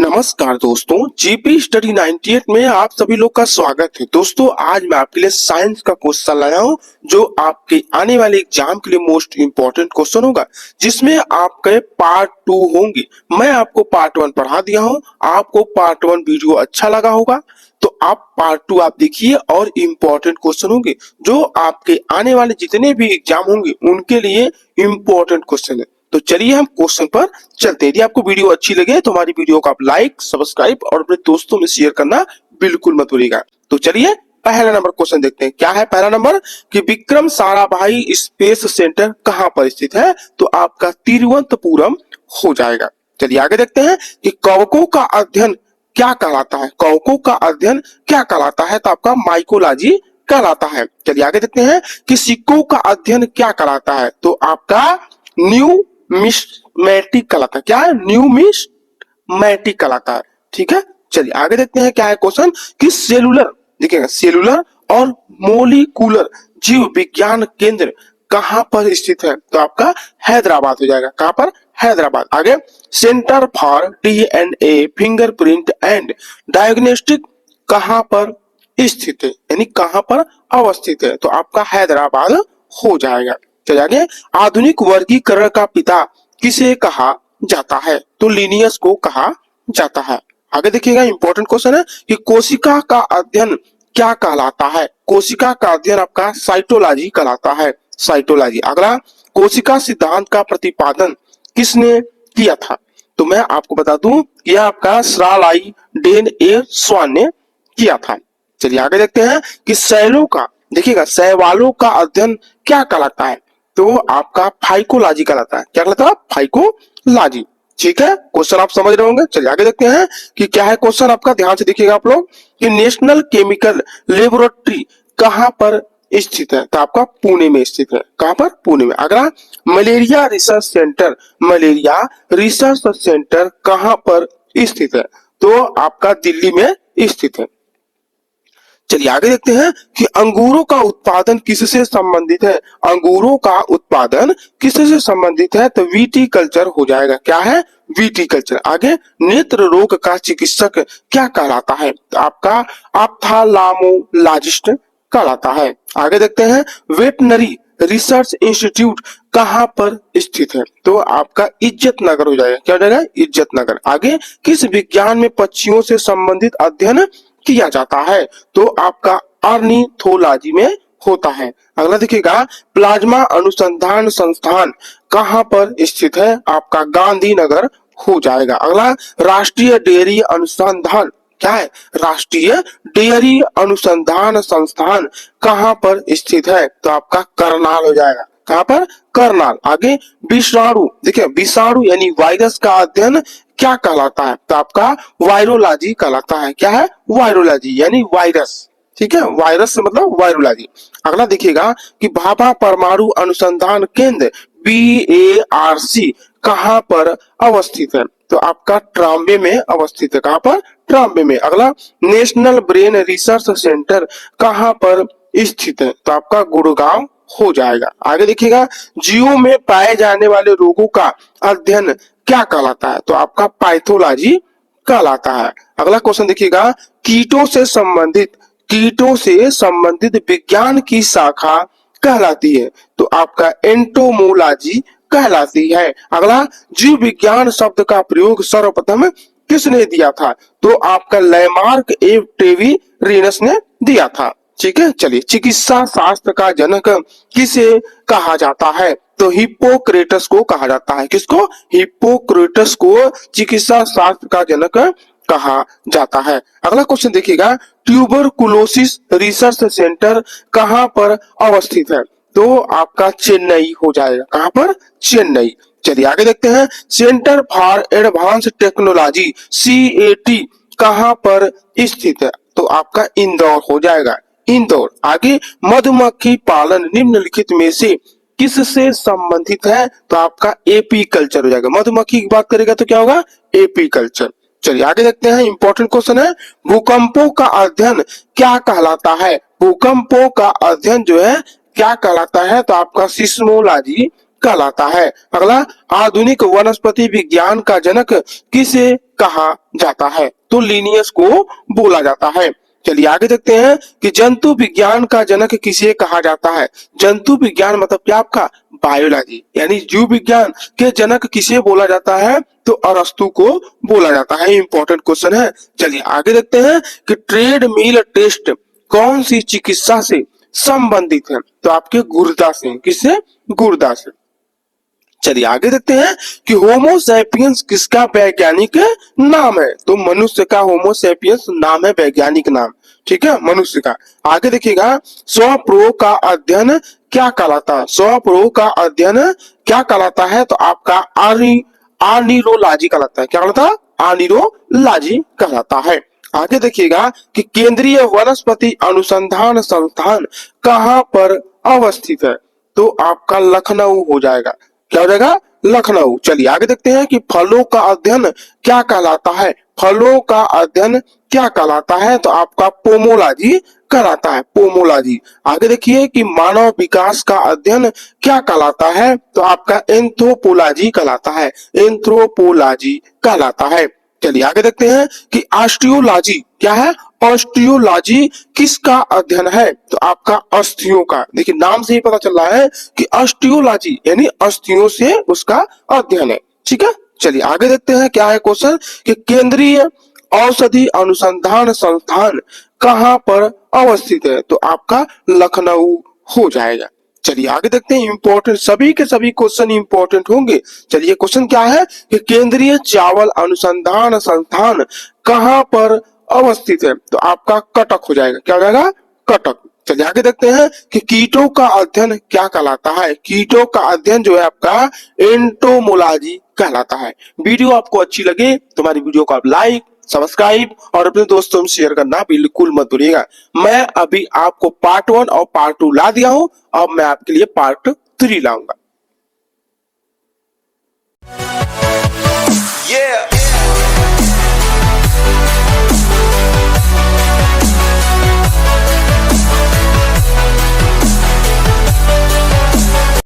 नमस्कार दोस्तों, GP study 98 में आप सभी लोग का स्वागत है। दोस्तों आज मैं आपके लिए साइंस का क्वेश्चन लाया हूं जो आपके आने वाले एग्जाम के लिए मोस्ट इंपॉर्टेंट क्वेश्चन होगा, जिसमें आपके पार्ट 2 होंगे। मैं आपको पार्ट 1 पढ़ा दिया हूं, आपको पार्ट 1 वीडियो अच्छा लगा होगा तो आप पार्ट 2 आप देखिए और इम्पोर्टेंट क्वेश्चन होंगे जो आपके आने वाले जितने भी एग्जाम होंगे उनके लिए इम्पोर्टेंट क्वेश्चन है। तो चलिए हम क्वेश्चन पर चलते हैं। यदि आपको वीडियो अच्छी लगे तो हमारी वीडियो को आप लाइक, सब्सक्राइब और अपने दोस्तों में शेयर करना बिल्कुल मत भूलिएगा। तो चलिए पहला नंबर क्वेश्चन देखते हैं। क्या है पहला नंबर कि विक्रम साराभाई स्पेस सेंटर कहां पर स्थित है? तो आपका तिरुवनंतपुरम हो जाएगा। चलिए आगे देखते हैं कि कवकों का अध्ययन क्या कहलाता है? कवकों का अध्ययन क्या कहलाता है? तो आपका माइकोलॉजी कहलाता है। चलिए आगे देखते हैं कि सिक्कों का अध्ययन क्या कहलाता है? तो आपका न्यूमिस्मैटिक कहलाता है। क्या है? न्यूमिस्मैटिक कहलाता है। ठीक है, चलिए आगे देखते हैं क्या है क्वेश्चन कि सेलुलर, देखिएगा सेलुलर और मोलिकुलर जीव विज्ञान केंद्र कहां पर स्थित है? तो आपका हैदराबाद हो जाएगा। कहां पर? हैदराबाद। आगे centre for DNA fingerprint and diagnostic कहां पर स्थित है, यानी कहां पर अवस्थित है? तो आपका हैदराबाद हो जाएगा। चलिए आगे, आधुनिक वर्गीकरण का पिता किसे कहा जाता है? तो लिनियस को कहा जाता है। आगे देखिएगा इंपॉर्टेंट क्वेश्चन है कि कोशिका का अध्ययन क्या कहलाता है? कोशिका का अध्ययन आपका साइटोलॉजी कहलाता है। साइटोलॉजी। अगला, कोशिका सिद्धांत का प्रतिपादन किसने किया था? तो मैं आपको बता दूं यह आपका श्रालाई डेन ए स्वान ने किया था। चलिए आगे देखते हैं कि शैलों का, देखिएगा शैवालों का अध्ययन क्या कहलाता है? तो आपका फाइकोलॉजी कहलाता है। क्या कहलाता है? फाइकोलॉजी। ठीक है, क्वेश्चन आप समझ रहे होंगे। चलिए आगे देखते हैं कि क्या है क्वेश्चन आपका, ध्यान से देखिएगा आप लोग कि नेशनल केमिकल लेबोरेटरी कहां पर स्थित है? तो आपका पुणे में स्थित है। कहां पर? पुणे में। अगला, malaria research centre, malaria research centre कहां पर स्थित है? तो आपका दिल्ली में स्थित है। चलिए आगे देखते हैं कि अंगूरों का उत्पादन किससे संबंधित है? अंगूरों का उत्पादन किससे संबंधित है? तो विटीकल्चर हो जाएगा। क्या है? विटीकल्चर। आगे, नेत्र रोग का चिकित्सक क्या कहलाता है? तो आपका ऑप्थाल्मोलॉजिस्ट कहलाता है। आगे देखते हैं वेटनरी रिसर्च इंस्टीट्यूट कहां पर स्थित है? तो आपका इज्जत नगर हो जाएगा। क्या हो जाएगा? इज्जत नगर। आगे, किस विज्ञान में पक्षियों से संबंधित अध्ययन किया जाता है? तो आपका ऑर्निथोलॉजी में होता है। अगला देखिएगा प्लाज्मा अनुसंधान संस्थान कहां पर स्थित है? आपका गांधीनगर हो जाएगा। अगला, राष्ट्रीय डेयरी अनुसंधान, क्या है? राष्ट्रीय डेयरी अनुसंधान संस्थान कहां पर स्थित है? तो आपका करनाल हो जाएगा। कहां पर? करनाल। आगे, विषाणु, देखिए विषाणु यानी वायरस का अध्ययन क्या कहलाता है? तो आपका वायरोलॉजी कहलाता है। क्या है? वायरोलॉजी यानी वायरस। ठीक है, वायरस से मतलब वायरोलॉजी। अगला देखिएगा कि भाभा परमाणु अनुसंधान केंद्र BARC कहां पर अवस्थित है? तो आपका ट्राम्बे में अवस्थित है। कहां पर? ट्राम्बे में। अगला, नेशनल ब्रेन रिसर्च सेंटर कहां पर स्थित है? तो आपका गुड़गांव हो जाएगा। आगे देखिएगा जीवों में पाए जाने वाले रोगों का अध्ययन क्या कहलाता है? तो आपका पैथोलॉजी कहलाता है। अगला क्वेश्चन देखिएगा कीटों से संबंधित विज्ञान की शाखा कहलाती है? तो आपका एंटोमोलॉजी कहलाती है। अगला, जीव विज्ञान शब्द का प्रयोग सर्वप्रथम किसने दिया था? तो आपका लैमार्क ए ट्रेविरिनस ने दिया था। ठीक है, चलिए चिकित्सा शास्त्र का जनक किसे कहा जाता है? तो हिप्पोक्रेटस को कहा जाता है। किसको? हिप्पोक्रेटस को चिकित्सा शास्त्र का जनक कहा जाता है। अगला क्वेश्चन देखिएगा ट्यूबरकुलोसिस रिसर्च सेंटर कहां पर अवस्थित है? तो आपका चेन्नई हो जाएगा। कहां पर? चेन्नई। चलिए आगे देखते हैं centre for advance technology CAT कहां पर स्थित है? तो आपका इंदौर हो जाएगा। इंदौर। आगे, मधुमक्खी पालन निम्नलिखित में से किससे संबंधित है? तो आपका एपीकल्चर हो जाएगा। मधुमक्खी की बात करेगा तो क्या होगा? एपीकल्चर। चलिए आगे देखते हैं इंपॉर्टेंट क्वेश्चन है भूकंपों का अध्ययन क्या कहलाता है? भूकंपों का अध्ययन जो है क्या कहलाता है? तो आपका सिस्मोलॉजी कहलाता है। अगला, आधुनिक वनस्पति विज्ञान का जनक किसे कहा जाता है? तो लिनियस को बोला जाता है। चलिए आगे देखते हैं कि जंतु विज्ञान का जनक किसे कहा जाता है? जंतु विज्ञान मतलब क्या आपका? बायोलॉजी, यानी जीव विज्ञान के जनक किसे बोला जाता है? तो अरस्तु को बोला जाता है। इंपॉर्टेंट क्वेश्चन है। चलिए आगे देखते हैं कि ट्रेड मिल टेस्ट कौन सी चिकित्सा से संबंधित है? तो आपके गुर्दा से। किससे? गुर्दा से। चलिए आगे देखते हैं कि होमोसैपियंस किसका वैज्ञानिक नाम है? तो मनुष्य का होमोसैपियंस नाम है, वैज्ञानिक नाम। ठीक है, मनुष्य का। आगे देखिएगा, स्वप्रोग का अध्ययन क्या कहलाता है? स्वप्रोग का अध्ययन क्या कहलाता है? तो आपका आर्निरोलॉजी कहलाता है। क्या कहलाता है? आर्निरोलॉजी कहलाता है। आगे देखिएगा कि केंद्रीय वनस्पति अनुसंधान संस्थान कहाँ पर अवस्थित है? तो आपका लखनऊ हो जाएगा। क्या हो जाएगा? लखनऊ। चलिए आगे देखते हैं कि फलों का अध्ययन क्या कहलाता है? फलों का अध्ययन क्या कहलाता है? तो आपका पोमोलॉजी कहलाता है, पोमोलॉजी। आगे देखिए कि मानव विकास का अध्ययन क्या कहलाता है? तो आपका एंथ्रोपोलॉजी कहलाता है, एंथ्रोपोलॉजी कहलाता है। चलिए आगे देखते हैं कि ऑस्टियोलॉजी क्या है? ऑस्टियोलॉजी किसका अध्ययन है? तो आपका अस्थियों का। देखिए नाम से ही पता चल रहा है कि ऑस्टियोलॉजी यानी अस्थियों से उसका अध्ययन है। ठीक है, चलिए आगे देखते हैं क्या है क्वेश्चन कि केंद्रीय औषधि अनुसंधान संस्थान कहाँ पर अवस्थित है? तो आपका लखनऊ हो जाएगा। चलिए आगे देखते हैं, इंपॉर्टेंट सभी के सभी क्वेश्चन इंपॉर्टेंट होंगे। चलिए क्वेश्चन क्या है कि केंद्रीय चावल अनुसंधान संस्थान कहाँ पर अवस्थित है? तो आपका कटक हो जाएगा। क्या हो जाएगा? कटक। चलिए आगे देखते हैं कि कीटों का अध्ययन क्या कहलाता है? कीटों का अध्ययन जो है आपका एंटोमोलॉजी कहलाता है। वीडियो आपको अच्छी लगे तो हमारी वीडियो को आप लाइक, सब्सक्राइब और अपने दोस्तों में शेयर करना बिल्कुल मत भूलिएगा। मैं अभी आपको पार्ट 1 और पार्ट 2 ला दिया हूं, अब मैं आपके लिए पार्ट 3 लाऊंगा।